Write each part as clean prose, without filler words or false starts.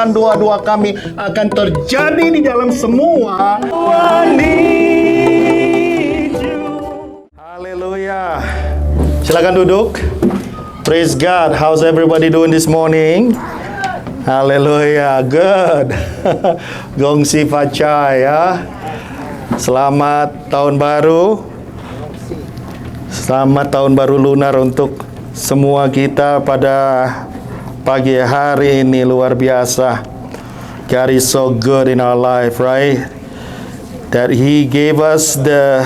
firman, doa-doa kami akan terjadi di dalam semua. Haleluya. Silakan duduk. Praise God. How's everybody doing this morning? Haleluya. Good. Gongsi Facai ya. Selamat tahun baru. Selamat tahun baru lunar untuk semua kita pada pagi hari ini. Luar biasa. God is so good in our life, right? That He gave us the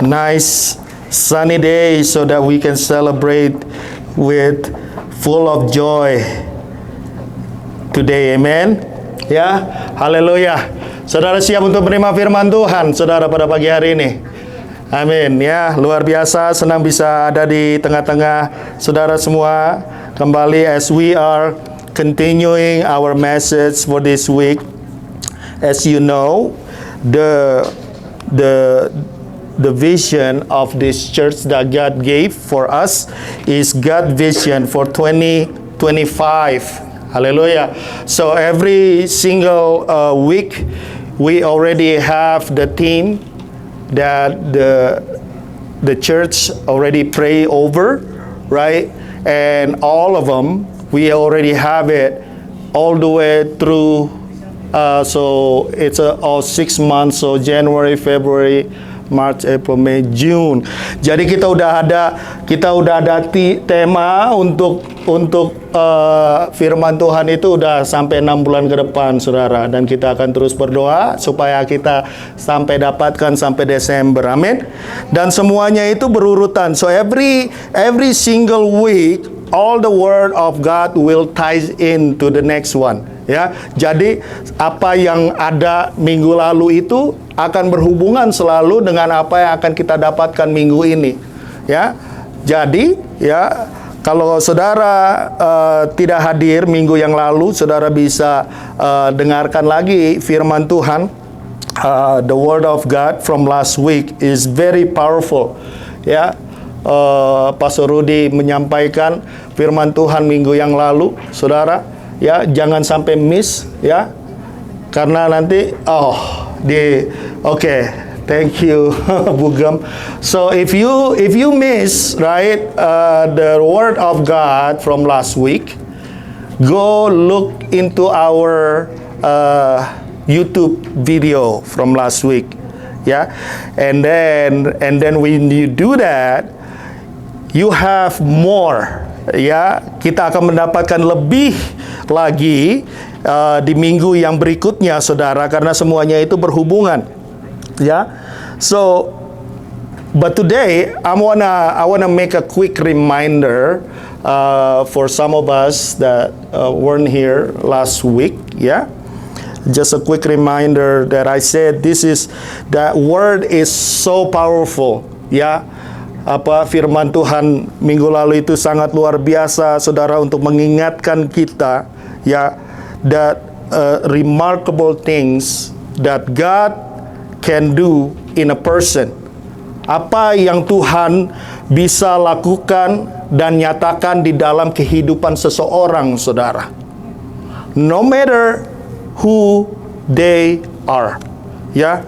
nice sunny day so that we can celebrate with full of joy today. Amen. Ya, haleluya. Saudara siap untuk menerima firman Tuhan, saudara, pada pagi hari ini? Amin. Ya, luar biasa, senang bisa ada di tengah-tengah saudara semua kembali as we are continuing our message for this week. As you know, the vision of this church that God gave for us is God vision for 2025. Hallelujah. So every single week we already have the theme that the church already pray over, right? And all of them we already have it all the way through. So it's all 6 months. So January, February, March, April, May, June. Jadi kita udah ada tema untuk firman Tuhan itu udah sampai 6 bulan ke depan, saudara. Dan kita akan terus berdoa supaya kita sampai dapatkan sampai Desember. Amin. Dan semuanya itu berurutan. So every single week, all the word of God will tie into the next one. Ya, jadi apa yang ada minggu lalu itu akan berhubungan selalu dengan apa yang akan kita dapatkan minggu ini. Ya, jadi ya kalau saudara tidak hadir minggu yang lalu, saudara bisa dengarkan lagi firman Tuhan. The word of God from last week is very powerful. Ya, Pastor Rudy menyampaikan firman Tuhan minggu yang lalu, saudara. Ya, jangan sampai miss ya. Karena nanti thank you Bugam. So if you miss, right, the word of God from last week, go look into our YouTube video from last week. Yeah. And then when you do that, you have more. Ya, kita akan mendapatkan lebih lagi di minggu yang berikutnya, saudara, karena semuanya itu berhubungan. Ya, so but today I wanna make a quick reminder for some of us that weren't here last week. Yeah, just a quick reminder that I said that word is so powerful. Ya. Firman Tuhan minggu lalu itu sangat luar biasa, saudara, untuk mengingatkan kita ya, that remarkable things that God can do in a person. Apa yang Tuhan bisa lakukan dan nyatakan di dalam kehidupan seseorang, saudara. No matter who they are. Ya.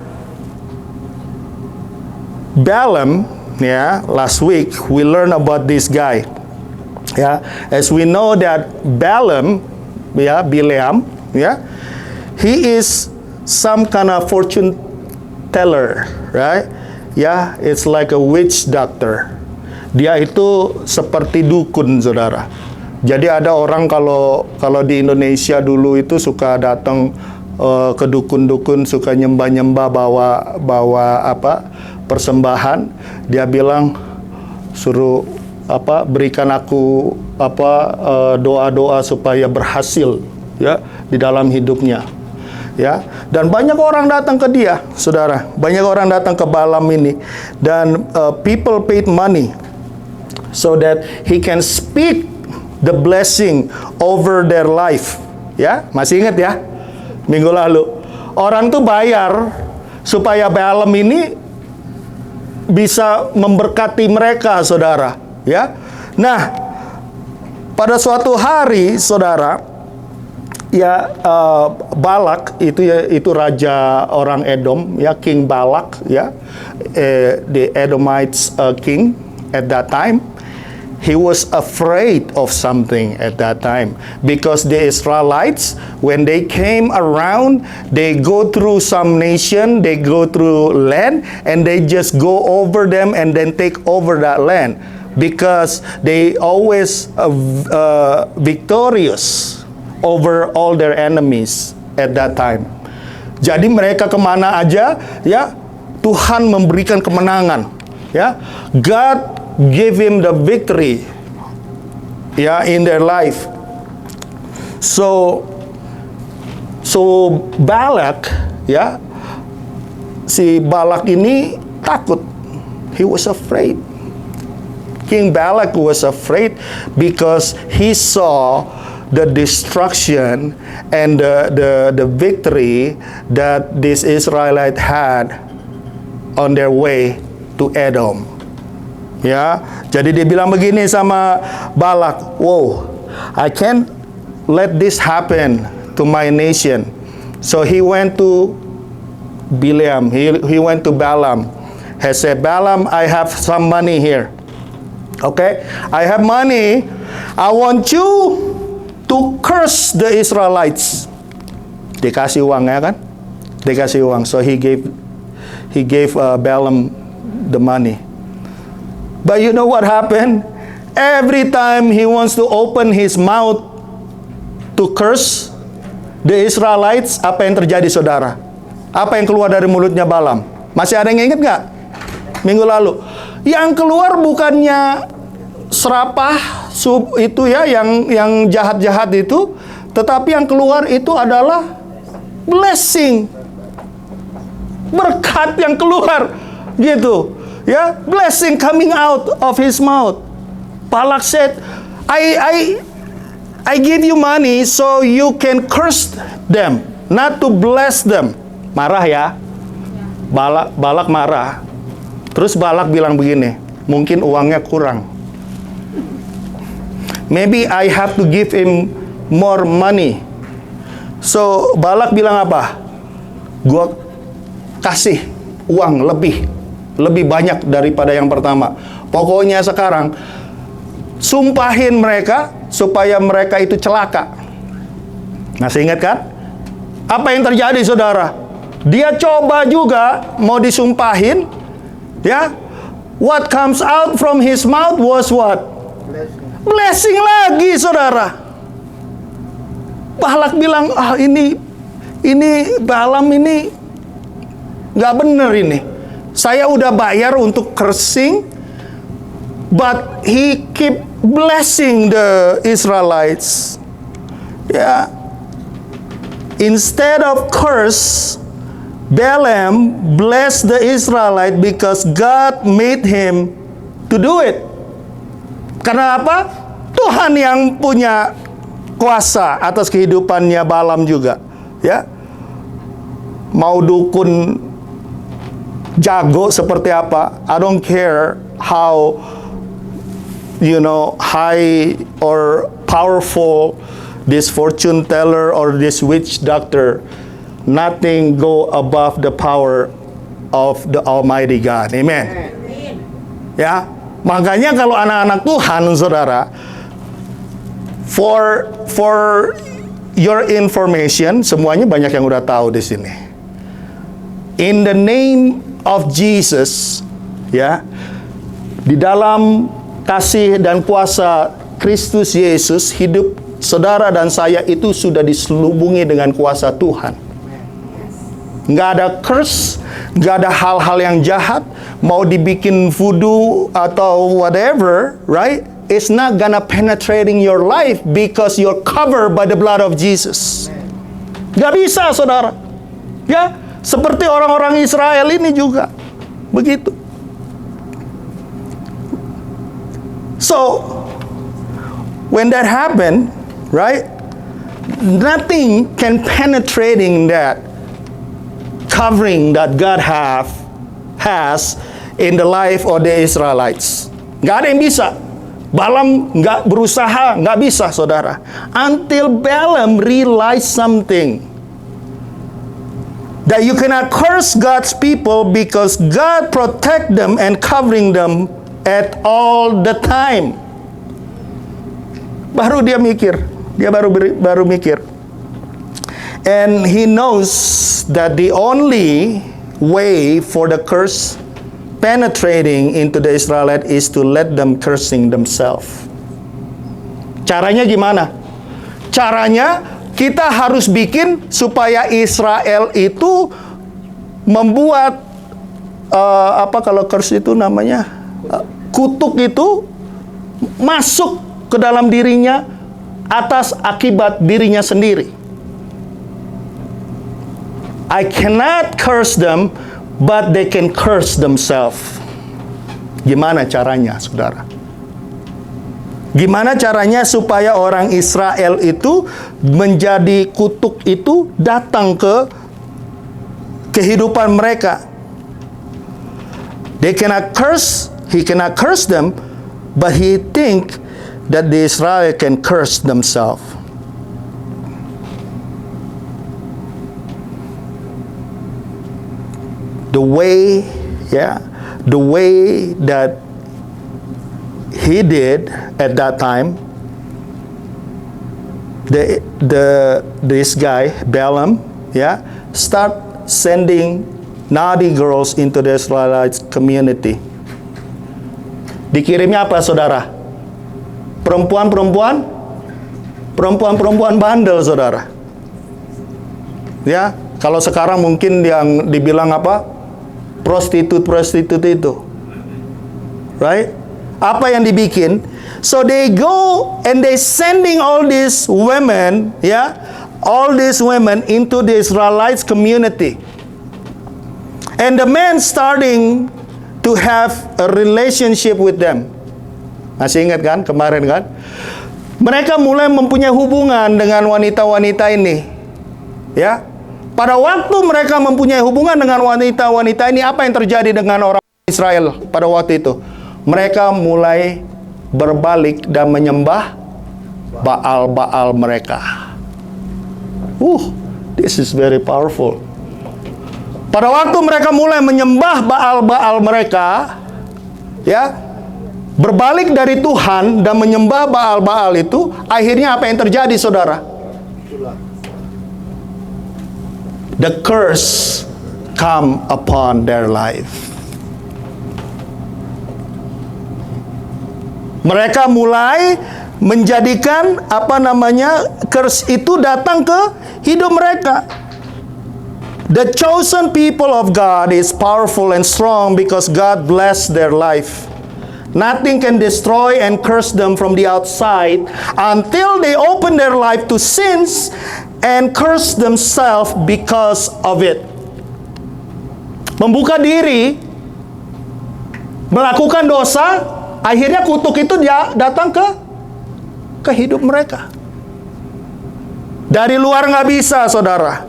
Balaam, yeah, last week we learned about this guy. Yeah, as we know that Balaam, Bileam, he is some kind of fortune teller, right? Yeah, it's like a witch doctor. Dia itu seperti dukun, saudara. Jadi ada orang kalau di Indonesia dulu itu suka datang ke dukun-dukun, suka nyembah-nyembah, bawa persembahan. Dia bilang suruh berikan aku doa-doa supaya berhasil ya di dalam hidupnya. Ya, dan banyak orang datang ke dia, saudara. Banyak orang datang ke Balaam ini, dan people paid money so that he can speak the blessing over their life. Ya, masih ingat ya? Minggu lalu orang tuh bayar supaya Balaam ini bisa memberkati mereka, saudara. Ya, nah pada suatu hari, saudara, Balak itu raja orang Edom, ya, King Balak, ya, the Edomites king at that time. He was afraid of something at that time because the Israelites, when they came around, they go through some nation, they go through land, and they just go over them and then take over that land because they always victorious over all their enemies at that time. Jadi mereka kemana aja, ya, Tuhan memberikan kemenangan, ya. God give him the victory, ya, in their life. So Balak, ya, si Balak ini takut. He was afraid. King Balak was afraid because he saw the destruction and the victory that this Israelite had on their way to Edom. Ya, jadi dia bilang begini sama Balak, "Wow, I can't let this happen to my nation." So he went to Bileam. He went to Balaam. He said, "Balaam, I have some money here. Okay, I have money. I want you to curse the Israelites." Dikasih uang, ya kan? Dikasih uang. So he gave Balaam the money. But you know what happened? Every time he wants to open his mouth to curse the Israelites, apa yang terjadi, saudara? Apa yang keluar dari mulutnya Balaam? Masih ada yang ingat nggak? Minggu lalu. Yang keluar bukannya serapah itu, ya, yang jahat-jahat itu, tetapi yang keluar itu adalah blessing. Berkat yang keluar, gitu. Ya, blessing coming out of his mouth. Balak said, I give you money so you can curse them, not to bless them. Marah, ya. Balak marah. Terus Balak bilang begini, mungkin uangnya kurang. Maybe I have to give him more money. So Balak bilang apa? Gua kasih uang lebih banyak daripada yang pertama. Pokoknya sekarang sumpahin mereka supaya mereka itu celaka. Masih ingat kan? Apa yang terjadi, saudara? Dia coba juga mau disumpahin, ya. What comes out from his mouth was what? Blessing lagi, saudara. Balak bilang, ini Balaam ini nggak bener ini. Saya udah bayar untuk cursing, but he keep blessing the Israelites. Ya, instead of curse, Balaam blessed the Israelite because God made him to do it. Karena apa? Tuhan yang punya kuasa atas kehidupannya Balaam juga, ya. Mau dukun jago seperti apa, I don't care how, high or powerful this fortune teller or this witch doctor, nothing go above the power of the Almighty God. Amen. Ya, makanya kalau anak-anak Tuhan, saudara, for your information, semuanya banyak yang udah tahu di sini. In the name of Jesus, ya, di dalam kasih dan kuasa Kristus Yesus, hidup saudara dan saya itu sudah diselubungi dengan kuasa Tuhan. Nggak ada curse, nggak ada hal-hal yang jahat, mau dibikin voodoo atau whatever, right? It's not gonna penetrating your life because you're covered by the blood of Jesus. Nggak bisa, saudara. Ya, seperti orang-orang Israel ini juga begitu. So, when that happened, right? Nothing can penetrating that covering that God has in the life of the Israelites. Gak ada yang bisa. Balaam nggak berusaha, nggak bisa, saudara. Until Balaam realized something. That you cannot curse God's people because God protect them and covering them at all the time. Baru dia mikir. Dia baru mikir. And he knows that the only way for the curse penetrating into the Israelites is to let them cursing themselves. Caranya gimana? Caranya kita harus bikin supaya Israel itu membuat apa kalau curse itu namanya kutuk itu masuk ke dalam dirinya atas akibat dirinya sendiri. I cannot curse them, but they can curse themselves. Gimana caranya, saudara? Gimana caranya supaya orang Israel itu menjadi kutuk itu datang ke kehidupan mereka? He cannot curse them, but he think that the Israel can curse themselves. The way that he did at that time, this guy Balaam, start sending naughty girls into the Israelite community. Dikirimnya apa, saudara? Perempuan bandel, saudara. Ya, kalau sekarang mungkin yang dibilang apa? Prostitut itu. Right? Apa yang dibikin? So they go and they sending all these women, all these women into the Israelites community. And the men starting to have a relationship with them. Masih ingat kan kemarin kan? Mereka mulai mempunyai hubungan dengan wanita-wanita ini. Ya. Pada waktu mereka mempunyai hubungan dengan wanita-wanita ini, apa yang terjadi dengan orang Israel pada waktu itu? Mereka mulai berbalik dan menyembah Baal-Baal mereka. This is very powerful. Pada waktu mereka mulai menyembah Baal-Baal mereka, berbalik dari Tuhan dan menyembah Baal-Baal itu, akhirnya apa yang terjadi, saudara? The curse come upon their life. Mereka mulai menjadikan curse itu datang ke hidup mereka. The chosen people of God is powerful and strong because God bless their life. Nothing can destroy and curse them from the outside until they open their life to sins and curse themselves because of it. Membuka diri, melakukan dosa, akhirnya kutuk itu dia datang ke hidup mereka. Dari luar nggak bisa, saudara.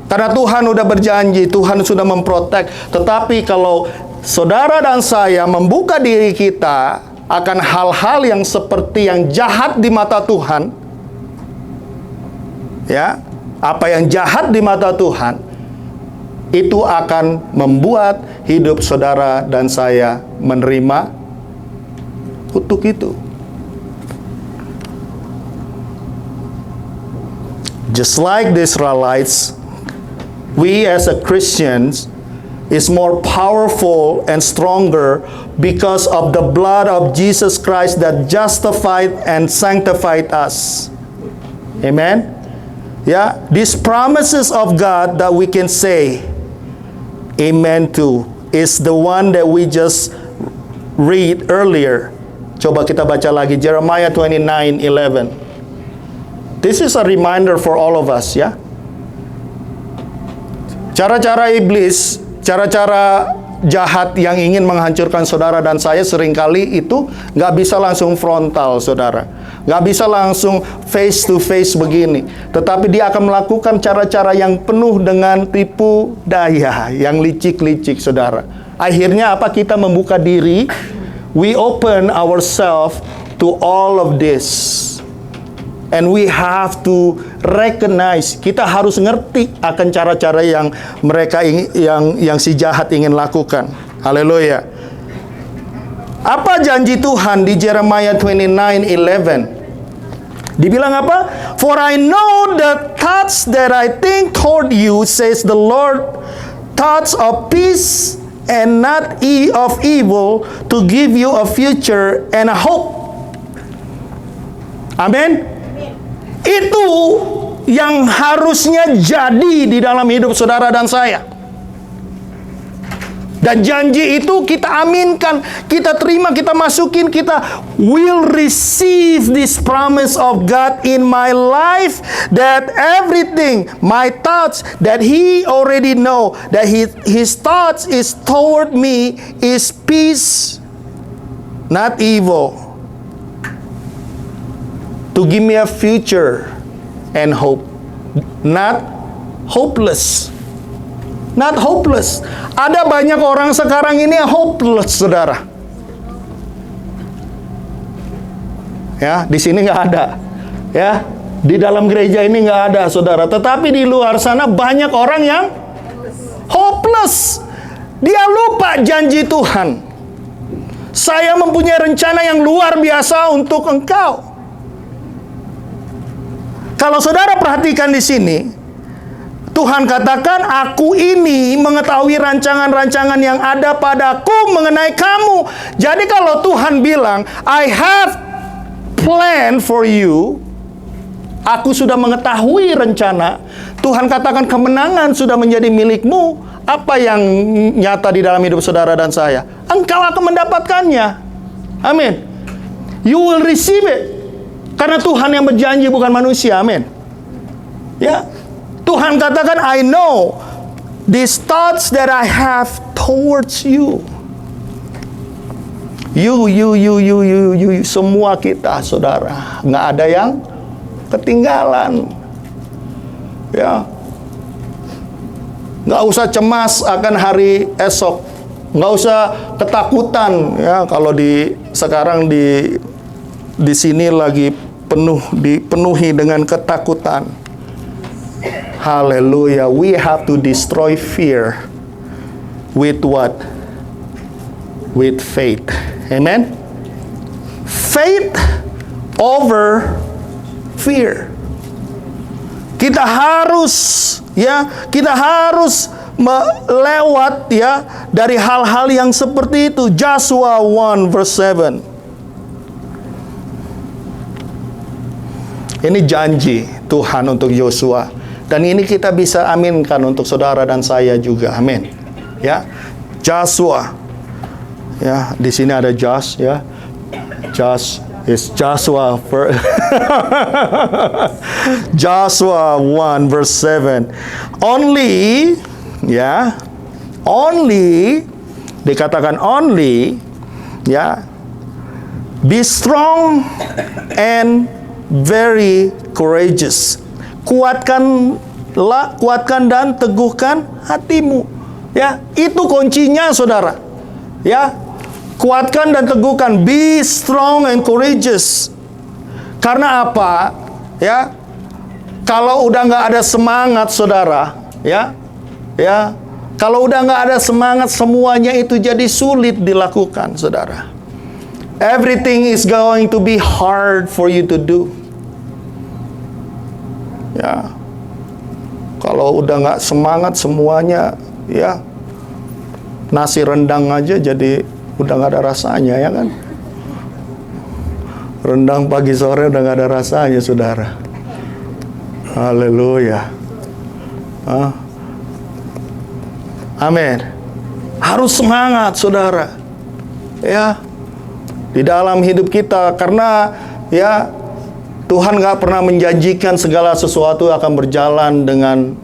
Karena Tuhan udah berjanji, Tuhan sudah memprotek. Tetapi kalau saudara dan saya membuka diri kita akan hal-hal yang seperti yang jahat di mata Tuhan, apa yang jahat di mata Tuhan, itu akan membuat hidup saudara dan saya menerima kutuk itu. Just like the Israelites, we as a Christians is more powerful and stronger because of the blood of Jesus Christ that justified and sanctified us. Amen? These promises of God that we can say amen to is the one that we just read earlier. Coba kita baca lagi Jeremiah 29:11. This is a reminder for all of us, Cara-cara iblis, cara-cara jahat yang ingin menghancurkan saudara dan saya seringkali itu nggak bisa langsung frontal, saudara. Nggak bisa langsung face to face begini. Tetapi dia akan melakukan cara-cara yang penuh dengan tipu daya, yang licik-licik, saudara. Akhirnya apa? Kita membuka diri, we open ourselves to all of this. And we have to recognize, kita harus ngerti akan cara-cara yang mereka yang si jahat ingin lakukan. Haleluya. Apa janji Tuhan di Jeremiah 29:11? Dibilang apa? For I know the thoughts that I think toward you, says the Lord, thoughts of peace and not of evil, to give you a future and a hope. Amin. Itu yang harusnya jadi di dalam hidup saudara dan saya. Dan janji itu kita aminkan, kita terima, kita masukin, kita will receive this promise of God in my life, that everything, my thoughts, that He already know, that His thoughts is toward me is peace, not evil, to give me a future and hope, not hopeless. Not hopeless. Ada banyak orang sekarang ini yang hopeless, saudara. Ya, di sini nggak ada. Ya, di dalam gereja ini nggak ada, saudara. Tetapi di luar sana banyak orang yang hopeless. Dia lupa janji Tuhan. Saya mempunyai rencana yang luar biasa untuk engkau. Kalau saudara perhatikan di sini, Tuhan katakan, aku ini mengetahui rancangan-rancangan yang ada padaku mengenai kamu. Jadi kalau Tuhan bilang, I have plan for you, aku sudah mengetahui rencana. Tuhan katakan kemenangan sudah menjadi milikmu. Apa yang nyata di dalam hidup saudara dan saya? Engkau akan mendapatkannya. Amin. You will receive it. Karena Tuhan yang berjanji, bukan manusia. Amin. Ya. Tuhan katakan, I know these thoughts that I have towards you. You, semua kita, saudara. Nggak ada yang ketinggalan. Ya. Nggak usah cemas akan hari esok. Nggak usah ketakutan. Ya, kalau sekarang di sini lagi dipenuhi dengan ketakutan. Haleluya. We have to destroy fear with what? With faith. Amen. Faith over fear. Kita harus melewat dari hal-hal yang seperti itu. Joshua 1:7. Ini janji Tuhan untuk Yosua. Dan ini kita bisa aminkan untuk saudara dan saya juga. Amin. Ya. Joshua. Ya, di sini ada Josh, ya. Joshua Joshua 1:7. Only dikatakan only, ya. Be strong and very courageous. Kuatkan dan teguhkan hatimu. Ya, itu kuncinya, saudara. Ya, kuatkan dan teguhkan. Be strong and courageous. Karena apa? Ya, kalau udah nggak ada semangat, saudara. Ya, kalau udah nggak ada semangat, semuanya itu jadi sulit dilakukan, saudara. Everything is going to be hard for you to do. Ya, kalau udah nggak semangat semuanya, ya, nasi rendang aja jadi udah nggak ada rasanya, ya kan? Rendang pagi sore udah nggak ada rasanya, saudara. Haleluya. Amin. Harus semangat, saudara. Ya, di dalam hidup kita, karena ya, Tuhan gak pernah menjanjikan segala sesuatu akan berjalan dengan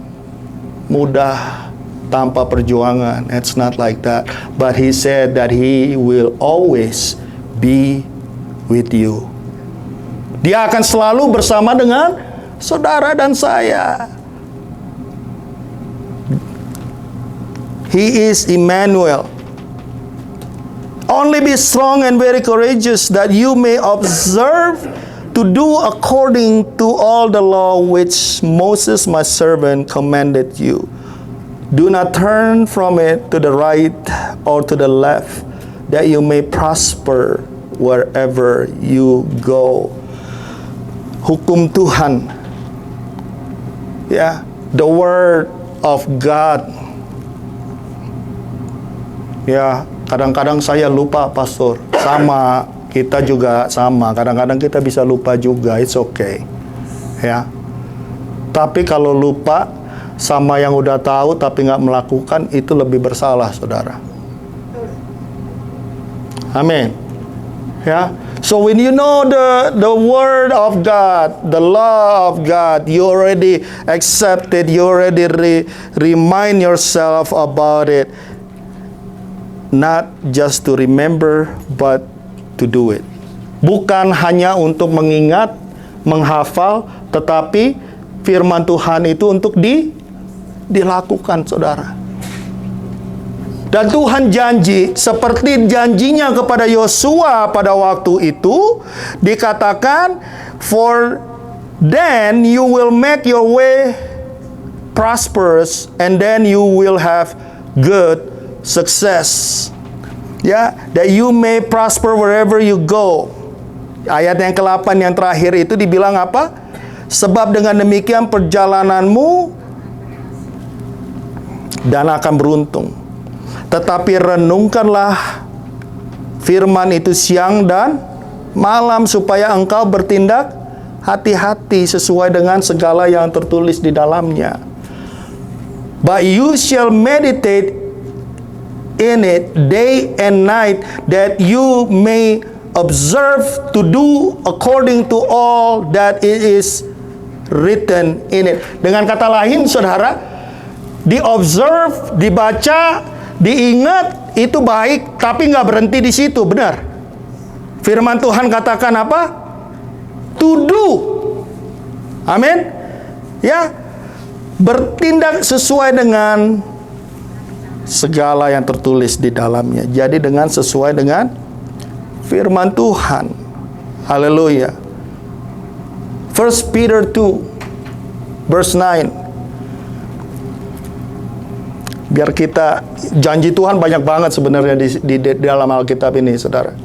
mudah tanpa perjuangan. It's not like that. But He said that He will always be with you. Dia akan selalu bersama dengan saudara dan saya. He is Emmanuel. only be strong and very courageous, that you may observe to do according to all the law which Moses my servant commanded you. Do not turn from it to the right or to the left, that you may prosper wherever you go. Hukum Tuhan, ya, the word of God. Ya, kadang-kadang saya lupa, pastor. Sama, kita juga sama. Kadang-kadang kita bisa lupa juga, it's okay. Ya. Tapi kalau lupa sama yang udah tahu tapi nggak melakukan, itu lebih bersalah, saudara. Amin. Ya. So when you know the word of God, the law of God, you already accept it, you already remind yourself about it. Not just to remember, but to do it. Bukan hanya untuk mengingat, menghafal, tetapi firman Tuhan itu untuk dilakukan, saudara. Dan Tuhan janji, seperti janjinya kepada Yosua pada waktu itu, dikatakan, for then you will make your way prosperous, and then you will have good success. Ya, that you may prosper wherever you go. Ayat yang ke-8 yang terakhir itu dibilang apa? Sebab dengan demikian perjalananmu dan akan beruntung. Tetapi renungkanlah firman itu siang dan malam, supaya engkau bertindak hati-hati sesuai dengan segala yang tertulis di dalamnya. But you shall meditate in it day and night, that you may observe to do according to all that it is written in it. Dengan kata lain, saudara, di-observe, dibaca, diingat, itu baik, tapi nggak berhenti di situ, benar. Firman Tuhan katakan apa? To do. Amin. Ya, bertindak sesuai dengan segala yang tertulis di dalamnya. Jadi dengan sesuai dengan firman Tuhan. Haleluya. 1 Peter 2 verse 9. Biar kita, janji Tuhan banyak banget sebenarnya di dalam Alkitab ini, saudara.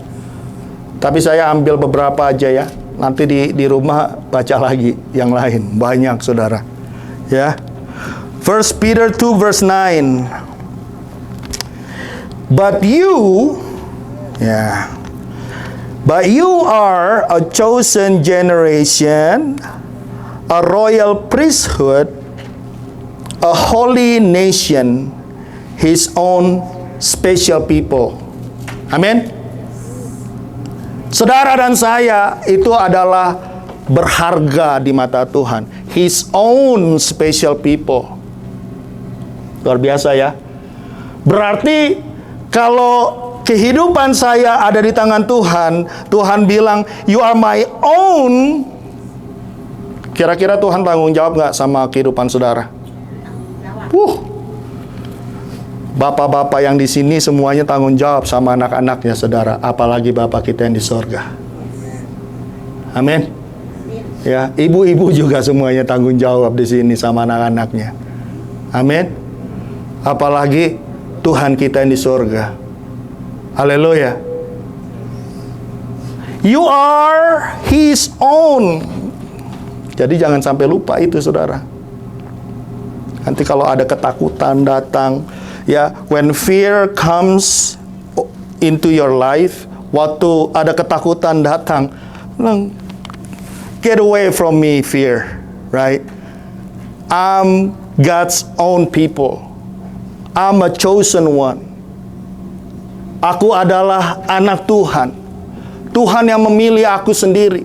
Tapi saya ambil beberapa aja ya. Nanti di rumah baca lagi yang lain. Banyak, saudara. Ya. 1 Peter 2 verse 9. But you are a chosen generation, a royal priesthood, a holy nation, His own special people. Amin. Saudara dan saya itu adalah berharga di mata Tuhan. His own special people. Luar biasa ya. Berarti kalau kehidupan saya ada di tangan Tuhan, Tuhan bilang, you are my own. Kira-kira Tuhan tanggung jawab nggak sama kehidupan saudara? Bapak-bapak yang di sini semuanya tanggung jawab sama anak-anaknya, saudara. Apalagi Bapak kita yang di sorga. Amin. Ya, ibu-ibu juga semuanya tanggung jawab di sini sama anak-anaknya. Amin. Apalagi Tuhan kita yang di surga. Haleluya. You are His own. Jadi jangan sampai lupa itu, saudara. Nanti kalau ada ketakutan datang, ya, when fear comes into your life, waktu ada ketakutan datang, get away from me, fear, right? I'm God's own people. I'm a chosen one. Aku adalah anak Tuhan. Tuhan yang memilih aku sendiri.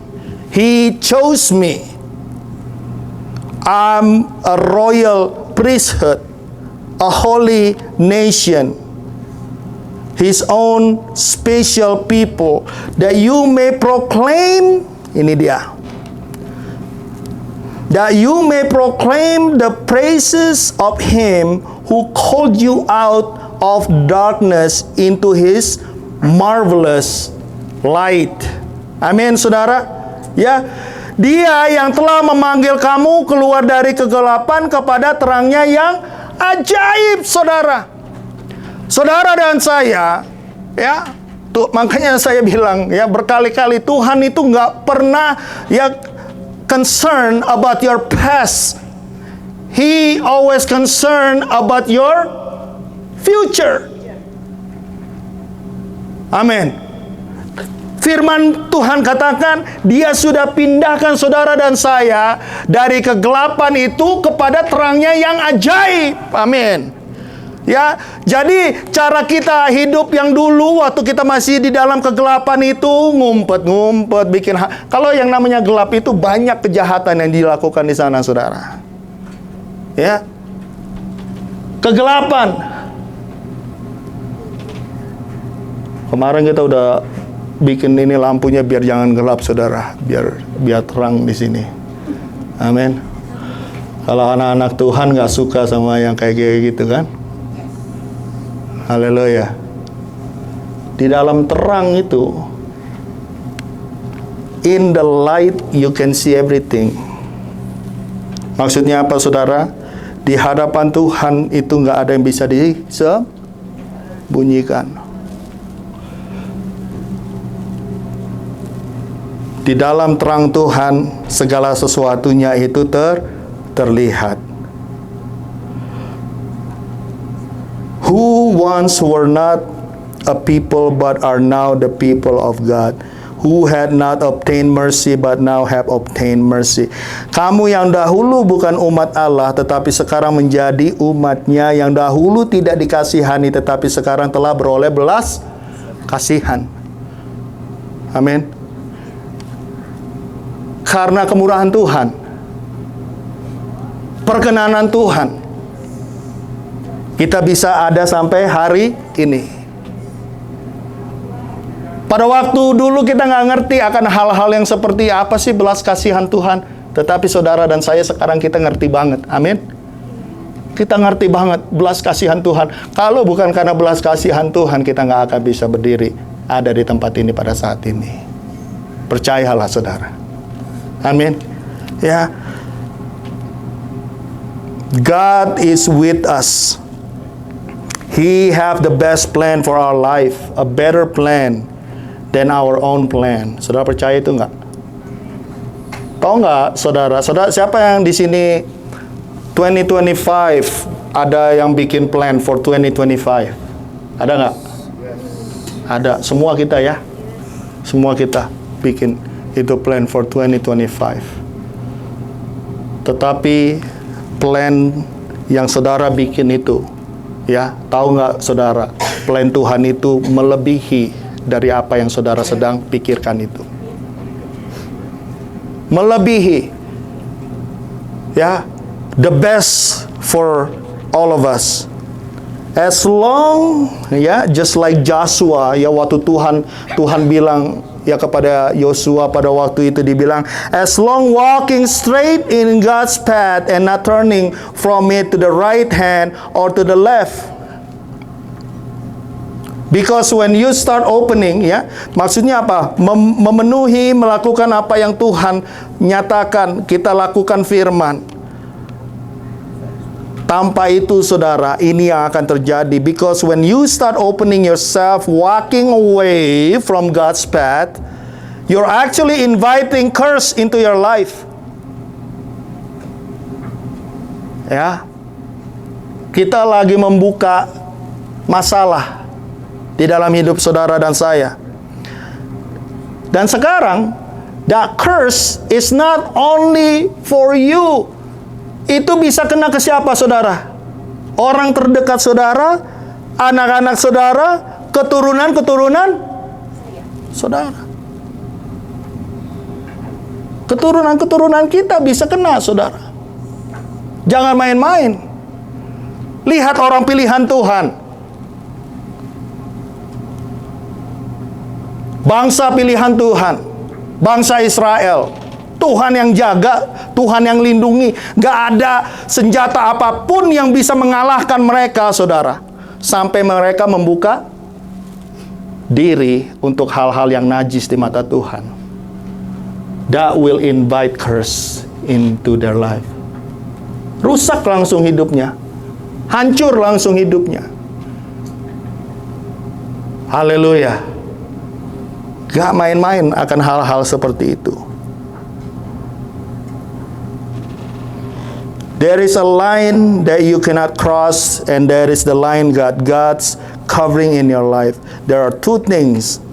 He chose me. I'm a royal priesthood, a holy nation, His own special people, that you may proclaim, ini dia, that you may proclaim the praises of Him who called you out of darkness into His marvelous light. Amin, saudara. Ya, Dia yang telah memanggil kamu keluar dari kegelapan kepada terangnya yang ajaib, saudara. Saudara dan saya, ya, makanya saya bilang, ya, berkali-kali Tuhan itu nggak pernah ya concern about your past. He always concerned about your future. Amin. Firman Tuhan katakan, Dia sudah pindahkan saudara dan saya dari kegelapan itu kepada terangnya yang ajaib. Amin. Ya, jadi cara kita hidup yang dulu waktu kita masih di dalam kegelapan itu ngumpet-ngumpet bikin kalau yang namanya gelap itu banyak kejahatan yang dilakukan di sana, saudara. Ya. Kegelapan. Kemarin kita udah bikin ini lampunya biar jangan gelap, saudara, biar terang di sini. Amin. Kalau anak-anak Tuhan nggak suka sama yang kayak gitu kan? Haleluya. Di dalam terang itu, in the light you can see everything. Maksudnya apa, saudara? Di hadapan Tuhan itu nggak ada yang bisa disembunyikan. Di dalam terang Tuhan, segala sesuatunya itu terlihat. Who once were not a people but are now the people of God, who had not obtained mercy but now have obtained mercy. Kamu yang dahulu bukan umat Allah tetapi sekarang menjadi umatnya, yang dahulu tidak dikasihani tetapi sekarang telah beroleh belas kasihan. Amin. Karena kemurahan Tuhan, perkenanan Tuhan, kita bisa ada sampai hari ini. Pada waktu dulu kita nggak ngerti akan hal-hal yang seperti apa sih belas kasihan Tuhan. Tetapi saudara dan saya sekarang kita ngerti banget. Amin. Kita ngerti banget belas kasihan Tuhan. Kalau bukan karena belas kasihan Tuhan, kita nggak akan bisa berdiri ada di tempat ini pada saat ini. Percayalah, saudara. Amin. Ya. God is with us. He have the best plan for our life, a better plan than our own plan. Saudara percaya itu enggak? Tahu enggak, saudara? Saudara, siapa yang di sini 2025 ada yang bikin plan for 2025? Ada enggak? Ada. Semua kita ya. Semua kita bikin itu plan for 2025. Tetapi plan yang saudara bikin itu, ya, tahu nggak, saudara, plan Tuhan itu melebihi dari apa yang saudara sedang pikirkan itu. Melebihi. Ya, the best for all of us. As long, ya, just like Joshua, ya, waktu Tuhan bilang ya kepada Yosua pada waktu itu, dibilang, as long walking straight in God's path and not turning from it to the right hand or to the left. Because when you start opening, ya, maksudnya apa? Memenuhi, melakukan apa yang Tuhan nyatakan, kita lakukan firman. Tanpa itu, saudara, ini yang akan terjadi. Because when you start opening yourself, walking away from God's path, you're actually inviting curse into your life. Ya, kita lagi membuka masalah di dalam hidup saudara dan saya. Dan sekarang, that curse is not only for you. Itu bisa kena ke siapa, saudara? Orang terdekat saudara, anak-anak saudara, keturunan-keturunan saudara. Keturunan-keturunan kita bisa kena, saudara. Jangan main-main. Lihat orang pilihan Tuhan. Bangsa pilihan Tuhan. Bangsa Israel. Tuhan yang jaga, Tuhan yang lindungi. Gak ada senjata apapun yang bisa mengalahkan mereka, saudara. Sampai mereka membuka diri untuk hal-hal yang najis di mata Tuhan, that will invite curse into their life. Rusak langsung hidupnya, hancur langsung hidupnya. Haleluya. Gak main-main akan hal-hal seperti itu. There is a line that you cannot cross, and there is the line God's covering in your life. There are two things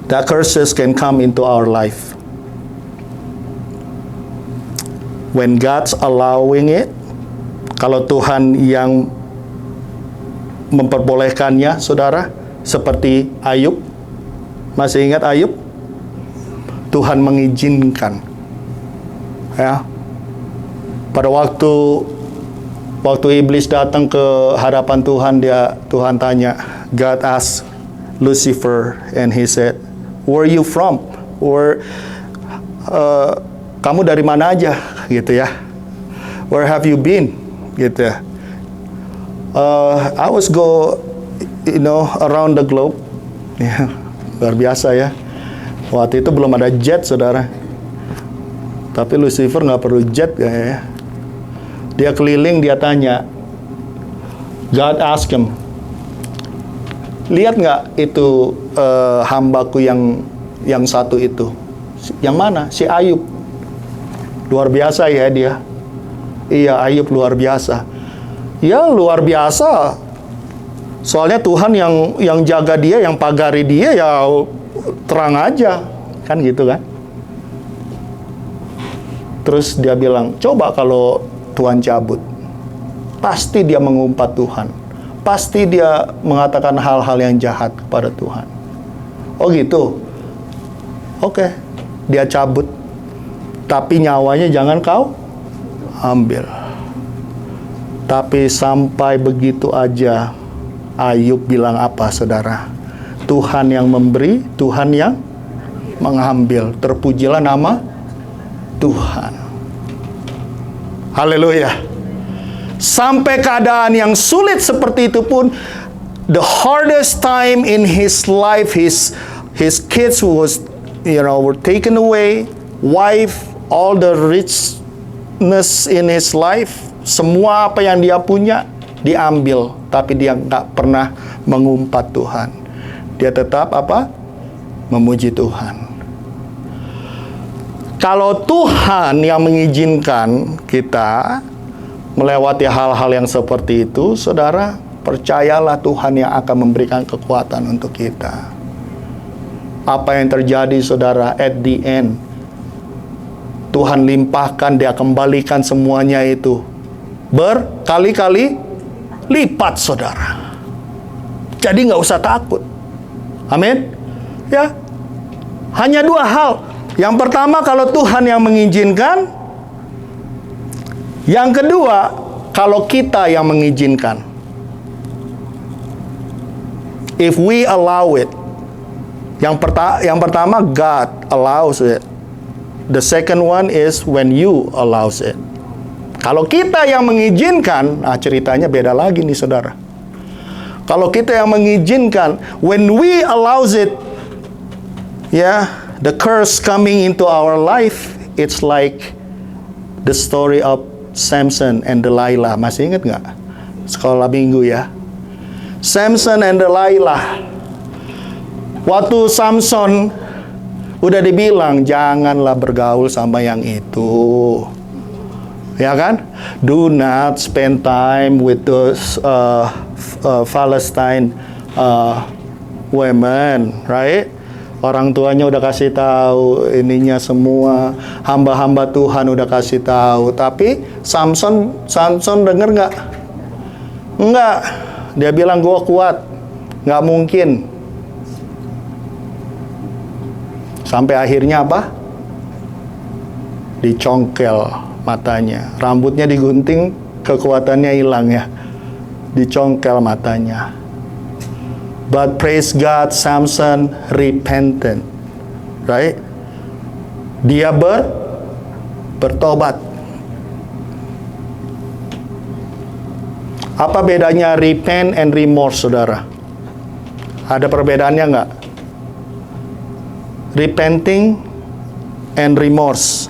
that curses can come into our life. When God's allowing it, kalau Tuhan yang memperbolehkannya, saudara, seperti Ayub. Masih ingat Ayub? Tuhan mengizinkan. Ya. Pada waktu iblis datang ke hadapan Tuhan, Tuhan tanya, God asked Lucifer, and he said, "Where are you from? Kamu dari mana aja?" gitu ya. "Where have you been?" gitu ya. I was around the globe. Ya, luar biasa ya. Waktu itu belum ada jet, saudara. Tapi Lucifer nggak perlu jet kayaknya. Dia keliling, dia tanya. God ask him, "Lihat nggak itu hambaku yang satu itu?" "Yang mana?" "Si Ayub." Luar biasa ya dia. Iya, Ayub luar biasa. Ya, luar biasa. Soalnya Tuhan yang jaga dia, yang pagari dia, ya terang aja. Kan gitu kan. Terus dia bilang, "Coba kalau Tuhan cabut." Pasti dia mengumpat Tuhan. Pasti dia mengatakan hal-hal yang jahat kepada Tuhan. Oh gitu. Oke. Dia cabut. Tapi nyawanya jangan kau ambil. Tapi sampai begitu aja, Ayub bilang apa, saudara? Tuhan yang memberi, Tuhan yang mengambil. Terpujilah nama Tuhan. Haleluya. Sampai keadaan yang sulit seperti itu pun, the hardest time in his life, his kids were taken away, wife, all the richness in his life, semua apa yang dia punya diambil, tapi dia nggak pernah mengumpat Tuhan. Dia tetap apa? Memuji Tuhan. Kalau Tuhan yang mengizinkan kita melewati hal-hal yang seperti itu, saudara, percayalah Tuhan yang akan memberikan kekuatan untuk kita. Apa yang terjadi, saudara, at the end, Tuhan limpahkan, dia kembalikan semuanya itu berkali-kali lipat, saudara. Jadi nggak usah takut. Amin. Ya, hanya dua hal. Yang pertama, kalau Tuhan yang mengizinkan. Yang kedua, kalau kita yang mengizinkan. If we allow it. Yang pertama, God allows it. The second one is when you allows it. Kalau kita yang mengizinkan, ceritanya beda lagi nih, saudara. Kalau kita yang mengizinkan, when we allows it, the curse coming into our life, it's like the story of Samson and Delilah. Masih ingat nggak? Sekolah minggu ya. Samson and Delilah. Waktu Samson udah dibilang, janganlah bergaul sama yang itu. Ya kan? Do not spend time with those Palestine women, right? Orang tuanya udah kasih tahu, ininya semua, hamba-hamba Tuhan udah kasih tahu. Tapi Samson denger nggak? Enggak. Dia bilang, gua kuat. Nggak mungkin. Sampai akhirnya apa? Dicongkel matanya. Rambutnya digunting, kekuatannya hilang ya. Dicongkel matanya. But praise God, Samson repentant. Right? Dia bertobat. Apa bedanya repent and remorse, saudara? Ada perbedaannya nggak? Repenting and remorse.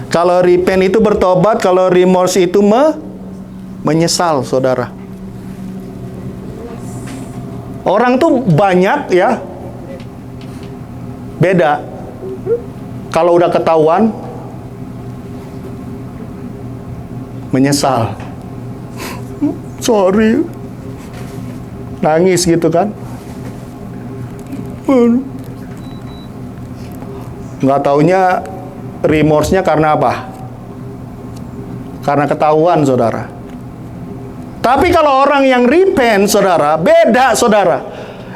Kalau repent itu bertobat, kalau remorse itu menyesal, saudara. Orang tuh banyak ya, beda. Kalau udah ketahuan, menyesal. Sorry. Nangis gitu kan. Nggak taunya remorse-nya karena apa? Karena ketahuan, saudara. Tapi kalau orang yang repent, saudara, beda, saudara.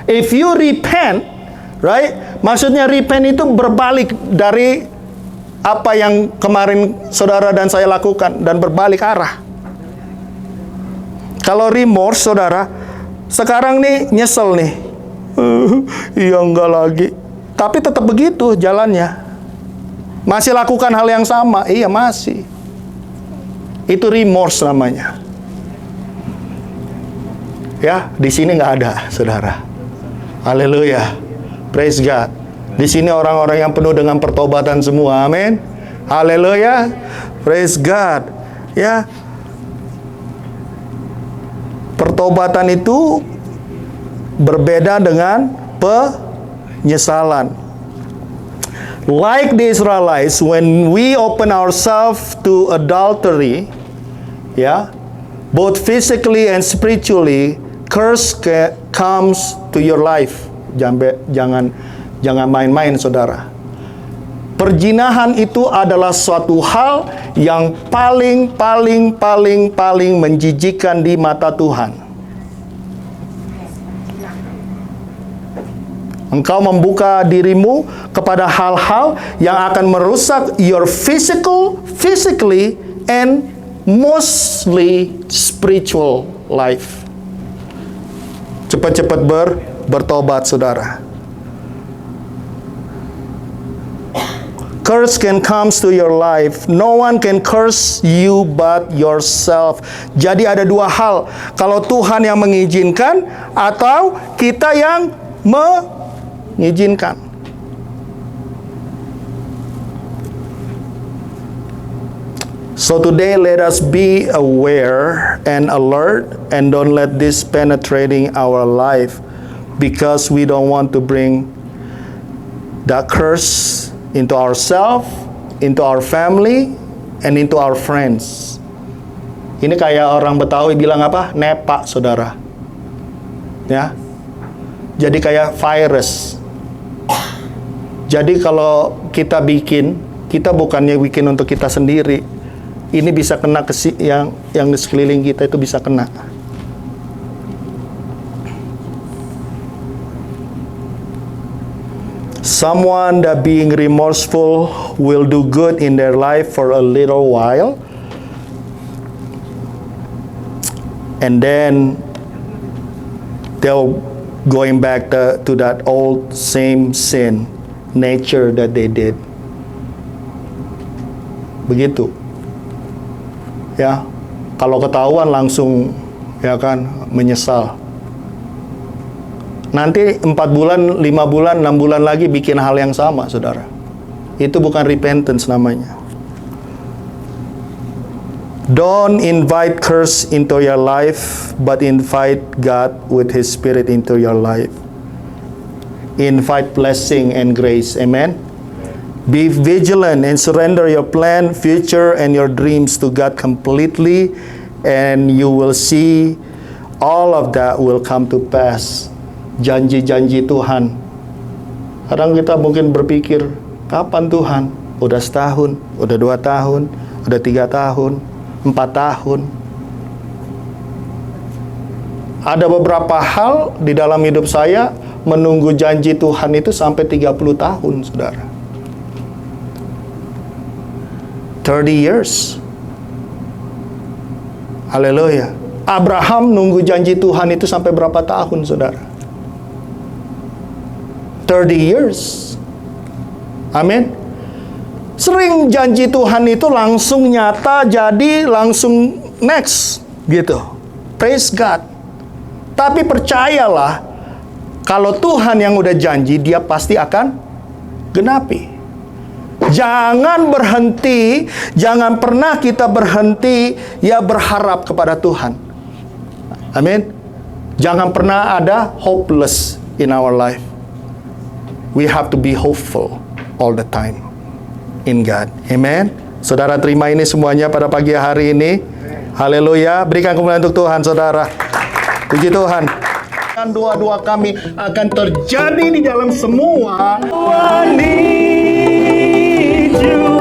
If you repent, right? Maksudnya repent itu berbalik dari apa yang kemarin saudara dan saya lakukan dan berbalik arah. Kalau remorse, saudara, sekarang nih nyesel nih. Iya enggak lagi. Tapi tetap begitu jalannya. Masih lakukan hal yang sama. Iya masih. Itu remorse namanya. Ya, di sini nggak ada, saudara. Haleluya. Praise God. Di sini orang-orang yang penuh dengan pertobatan semua. Amin. Haleluya. Praise God. Ya. Pertobatan itu berbeda dengan penyesalan. Like the Israelites, when we open ourselves to adultery, ya, both physically and spiritually, curse comes to your life. Jangan main-main, saudara. Perzinahan itu adalah suatu hal yang paling menjijikkan di mata Tuhan. Engkau membuka dirimu kepada hal-hal yang akan merusak your physically and mostly spiritual life. Cepat-cepat bertobat, saudara. Curse can come to your life. No one can curse you but yourself. Jadi ada dua hal. Kalau Tuhan yang mengizinkan atau kita yang mengizinkan. So today let us be aware and alert and don't let this penetrating our life because we don't want to bring that curse into ourselves, into our family, and into our friends. Ini kayak orang Betawi bilang apa? Nepak, saudara. Ya. Jadi kayak virus. Jadi kalau kita bikin, kita bukannya bikin untuk kita sendiri. Ini bisa kena ke yang di sekeliling kita itu bisa kena. Someone that being remorseful will do good in their life for a little while, and then they'll going back to that old same sin nature that they did. Begitu. Ya, kalau ketahuan langsung ya kan menyesal. Nanti 4 bulan, 5 bulan, 6 bulan lagi bikin hal yang sama, saudara. Itu bukan repentance namanya. Don't invite curse into your life, but invite God with His Spirit into your life. Invite blessing and grace. Amen? Be vigilant and surrender your plan, future, and your dreams to God completely, and you will see all of that will come to pass. Janji-janji Tuhan. Kadang kita mungkin berpikir, kapan Tuhan? Udah setahun, udah 2 tahun, udah 3 tahun, 4 tahun. Ada beberapa hal di dalam hidup saya menunggu janji Tuhan itu sampai 30 tahun, saudara. 30 years. Haleluya. Abraham nunggu janji Tuhan itu sampai berapa tahun, saudara? 30 years. Amin. Sering janji Tuhan itu langsung nyata, jadi langsung next gitu. Praise God. Tapi percayalah, kalau Tuhan yang udah janji, Dia pasti akan genapi. Jangan berhenti, jangan pernah kita berhenti ya berharap kepada Tuhan. Amin. Jangan pernah ada hopeless in our life. We have to be hopeful all the time in God. Amen. Saudara terima ini semuanya pada pagi hari ini. Haleluya. Berikan kemuliaan untuk Tuhan, saudara. Puji Tuhan. Doa-doa kami akan terjadi di dalam semua. I need you.